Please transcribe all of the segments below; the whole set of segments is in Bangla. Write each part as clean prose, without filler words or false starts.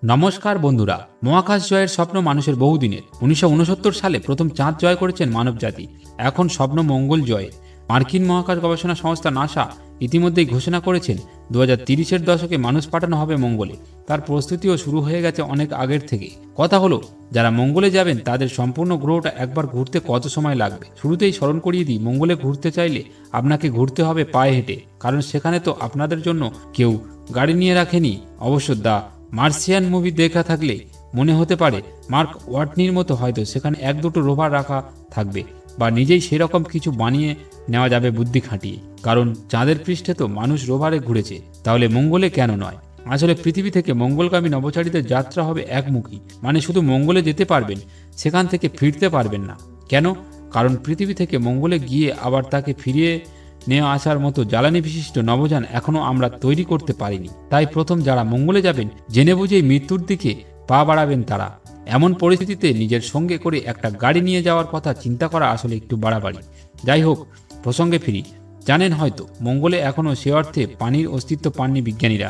নমস্কার বন্ধুরা, মহাকাশ জয়ের স্বপ্ন মানুষের বহুদিনের। 1969 সালে প্রথম চাঁদ জয় করেছেন মানবজাতি। এখন স্বপ্ন মঙ্গল জয়। মার্কিন মহাকাশ গবেষণা সংস্থা নাসা ইতিমধ্যেই ঘোষণা করেছেন 2030-এর দশকে মানুষ পাঠানো হবে মঙ্গলে। তার প্রস্তুতিও শুরু হয়ে গেছে অনেক আগের থেকে। কথা হলো, যারা মঙ্গলে যাবেন তাদের সম্পূর্ণ গ্রহটা একবার ঘুরতে কত সময় লাগবে। শুরুতেই স্মরণ করিয়ে দিই, মঙ্গলে ঘুরতে চাইলে আপনাকে ঘুরতে হবে পায়ে হেঁটে, কারণ সেখানে তো আপনাদের জন্য কেউ গাড়ি নিয়ে রাখেনি। অবশ্য দা মার্সিয়ান মুভি দেখা থাকলে মনে হতে পারে মার্ক ওয়াটনির মতো হয়তো সেখানে এক দুটো রোভার রাখা থাকবে, বা নিজেই সেরকম কিছু বানিয়ে নেওয়া যাবে বুদ্ধি খাটিয়ে। কারণ চাঁদের পৃষ্ঠে তো মানুষ রোভারে ঘুরেছে, তাহলে মঙ্গলে কেন নয়? আসলে পৃথিবী থেকে মঙ্গলগামী নভোচারীদের যাত্রা হবে একমুখী, মানে শুধু মঙ্গলে যেতে পারবেন, সেখান থেকে ফিরতে পারবেন না। কেন? কারণ পৃথিবী থেকে মঙ্গলে গিয়ে আবার তাকে ফিরিয়ে নিয়ে আসার মতো জ্বালানি বিশিষ্ট নভোযান এখনো আমরা তৈরি করতে পারিনি। তাই প্রথম যারা মঙ্গলে যাবেন, জেনে বুঝেই মৃত্যুর দিকে পা বাড়াবেন তারা। এমন পরিস্থিতিতে নিজের সঙ্গে করে একটা গাড়ি নিয়ে যাওয়ার কথা চিন্তা করা আসলে একটু বাড়াবাড়ি। যাই হোক, প্রসঙ্গে ফিরি। জানেন হয়তো, মঙ্গলে এখনও সে অর্থে পানির অস্তিত্ব পাননি বিজ্ঞানীরা।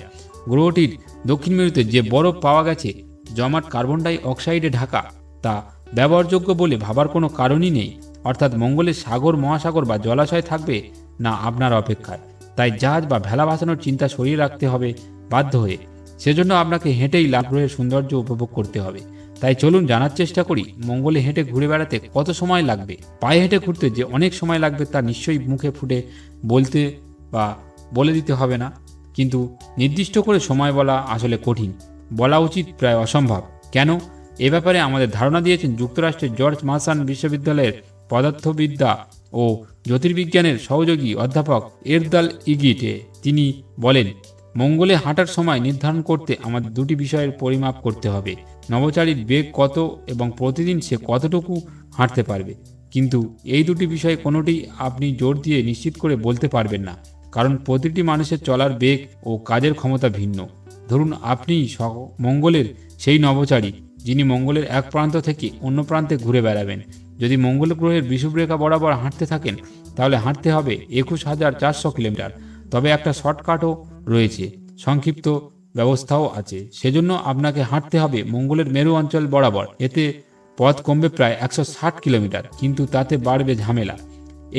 গ্রহটির দক্ষিণ মেরুতে যে বরফ পাওয়া গেছে জমাট কার্বন ডাই অক্সাইডে ঢাকা, তা ব্যবহারযোগ্য বলে ভাবার কোনো কারণই নেই। অর্থাৎ মঙ্গলে সাগর, মহাসাগর বা জলাশয় থাকবে না আপনার অপেক্ষায়। তাই জাহাজ বা ভেলা ভাসানোর চিন্তা সরিয়ে রাখতে হবে বাধ্য হয়ে। সেজন্য আপনাকে হেঁটেই লাল গ্রহের সৌন্দর্য উপভোগ করতে হবে। তাই চলুন জানার চেষ্টা করি, মঙ্গলে হেঁটে ঘুরে বেড়াতে কত সময় লাগবে। পায়ে হেঁটে ঘুরতে যে অনেক সময় লাগবে তা নিশ্চয়ই মুখে ফুটে বলতে বা বলে দিতে হবে না, কিন্তু নির্দিষ্ট করে সময় বলা আসলে কঠিন, বলা উচিত প্রায় অসম্ভব। কেন? এ ব্যাপারে আমাদের ধারণা দিয়েছেন যুক্তরাষ্ট্রের জর্জ মাসান বিশ্ববিদ্যালয়ের পদার্থবিদ্যা ও জ্যোতির্বিজ্ঞানের সহযোগী অধ্যাপক এরদাল ইগিটে। তিনি বলেন, মঙ্গলে হাঁটার সময় নির্ধারণ করতে আমাদের দুটি বিষয়ের পরিমাপ করতে হবে: নভোচারীর বেগ কত এবং প্রতিদিন সে কতটুকু হাঁটতে পারবে। কিন্তু এই দুটি বিষয়ে কোনোটি আপনি জোর দিয়ে নিশ্চিত করে বলতে পারবেন না, কারণ প্রতিটি মানুষের চলার বেগ ও কাজের ক্ষমতা ভিন্ন। ধরুন আপনি মঙ্গলের সেই নভোচারী যিনি মঙ্গলের এক প্রান্ত থেকে অন্য প্রান্তে ঘুরে বেড়াবেন। যদি মঙ্গল গ্রহের বিষুবরেখা বরাবর হাঁটতে থাকেন, তাহলে হাঁটতে হবে 21,400 কিলোমিটার। তবে একটা শর্টকাটও রয়েছে, সংক্ষিপ্ত ব্যবস্থাও আছে। সেজন্য আপনাকে হাঁটতে হবে মঙ্গলের মেরু অঞ্চল বরাবর। এতে পথ কমবে প্রায় 160 কিলোমিটার, কিন্তু তাতে বাড়বে ঝামেলা।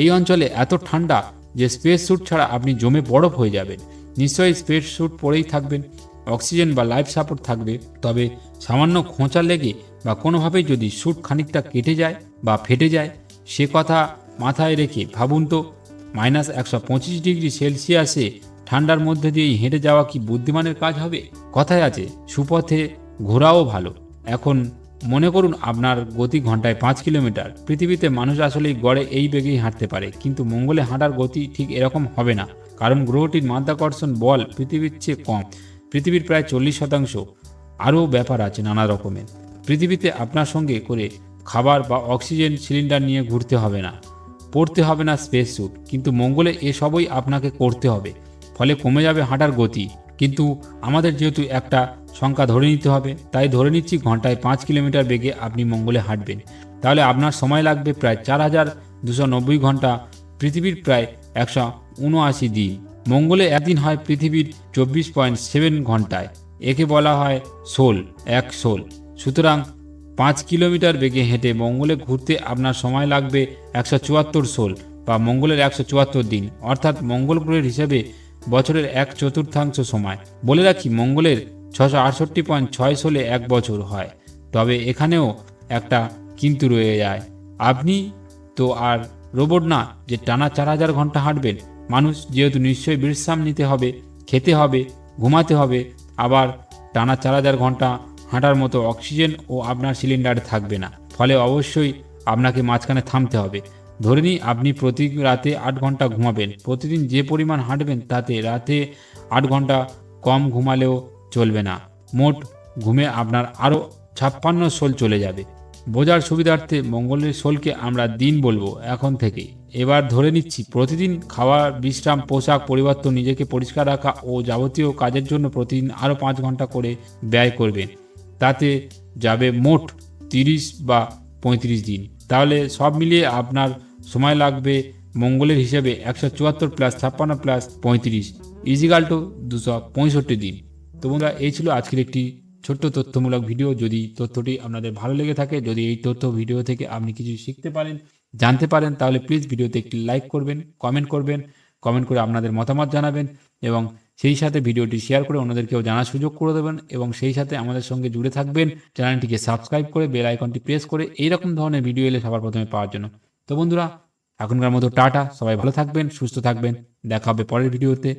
এই অঞ্চলে এত ঠান্ডা যে স্পেস স্যুট ছাড়া আপনি জমে বরফ হয়ে যাবেন। নিশ্চয়ই স্পেস স্যুট পরেই থাকবেন, অক্সিজেন বা লাইফ সাপোর্ট থাকবে। তবে সামান্য খোঁচা লেগে বা কোনোভাবেই যদি স্যুট খানিকটা কেটে যায় বা ফেটে যায়, সে কথা মাথায় রেখে ভাবুন তো, -125 ডিগ্রি সেলসিয়াসে ঠান্ডার মধ্যে দিয়েই হেঁটে যাওয়া কি বুদ্ধিমানের কাজ হবে? কথায় আছে, সুপথে ঘোরাও ভালো। এখন মনে করুন আপনার গতি ঘন্টায় 5 কিলোমিটার। পৃথিবীতে মানুষ আসলেই গড়ে এই বেগেই হাঁটতে পারে, কিন্তু মঙ্গলে হাঁটার গতি ঠিক এরকম হবে না, কারণ গ্রহটির মাধ্যাকর্ষণ বল পৃথিবীর চেয়ে কম, পৃথিবীর প্রায় 40%। আরও ব্যাপার আছে নানা রকমের। পৃথিবীতে আপনার সঙ্গে করে খাবার বা অক্সিজেন সিলিন্ডার নিয়ে ঘুরতে হবে না, পড়তে হবে না স্পেস স্যুট, কিন্তু মঙ্গলে এসবই আপনাকে করতে হবে। ফলে কমে যাবে হাঁটার গতি। কিন্তু আমাদের যেহেতু একটা সংখ্যা ধরে নিতে হবে, তাই ধরে নিচ্ছি ঘন্টায় 5 কিলোমিটার বেগে আপনি মঙ্গলে হাঁটবেন। তাহলে আপনার সময় লাগবে প্রায় 4,290 ঘন্টা, পৃথিবীর প্রায় 179 দিন। মঙ্গলে একদিন হয় পৃথিবীর 24.7 ঘন্টায়। একে বলা হয় এক সোল। সুতরাং 5 কিলোমিটার বেগে হেঁটে মঙ্গলে ঘুরতে আপনার সময় লাগবে 174 সোল, বা মঙ্গলের 174 দিন, অর্থাৎ মঙ্গল গ্রহের হিসেবে বছরের 1/4 সময়। বলে রাখি, মঙ্গলের 668.6 সোলে 1 বছর হয়। তবে এখানেও একটা কিন্তু রয়ে যায়। আপনি তো আর রোবট না যে টানা 4,000 ঘন্টা হাঁটবেন। মানুষ যেহেতু নিশ্চয়ই বিশ্রাম নিতে হবে, খেতে হবে, ঘুমাতে হবে, আবার টানা 4,000 ঘন্টা হাঁটার মতো অক্সিজেন ও আপনার সিলিন্ডারে থাকবে না। ফলে অবশ্যই আপনাকে মাঝখানে থামতে হবে। ধরে নিই আপনি প্রতি রাতে 8 ঘন্টা ঘুমাবেন। প্রতিদিন যে পরিমাণ হাঁটবেন তাতে রাতে 8 ঘন্টা কম ঘুমালেও চলবে না। মোট ঘুমে আপনার আরও 56 সোল চলে যাবে। বোঝার সুবিধার্থে মঙ্গলের সোলকে আমরা দিন বলবো এখন থেকে। এবার ধরে নিচ্ছি প্রতিদিন খাওয়া, বিশ্রাম, পোশাক পরিবর্তন, নিজেকে পরিষ্কার রাখা ও যাবতীয় কাজের জন্য প্রতিদিন আরও 5 ঘন্টা করে ব্যয় করবেন। তাতে যাবে মোট 30 বা 35 দিন। তাহলে সব মিলিয়ে আপনার সময় লাগবে মঙ্গলের হিসেবে 174 + 56 + 35 = 265 দিন। তো বন্ধুরা, এই ছিল আজকের একটি ছোট্ট তথ্যমূলক ভিডিও। যদি তথ্যটি আপনাদের ভালো লেগে থাকে, যদি এই তথ্য ভিডিও থেকে আপনি কিছু শিখতে পারেন, জানতে পারেন, তাহলে প্লিজ ভিডিওতে একটি লাইক করবেন, কমেন্ট করে আপনাদের মতামত জানাবেন এবং সেই সাথে ভিডিওটি শেয়ার করে অন্যদেরকেও জানার সুযোগ করে দেবেন এবং সেই সাথে আমাদের সঙ্গে জুড়ে থাকবেন চ্যানেলটিকে সাবস্ক্রাইব করে বেল আইকনটি প্রেস করে এইরকম ধরনের ভিডিও এলে সবার প্রথমে পাওয়ার জন্য। তো বন্ধুরা, এখনকার মতো টাটা, সবাই ভালো থাকবেন, সুস্থ থাকবেন, দেখা হবে পরের ভিডিওতে।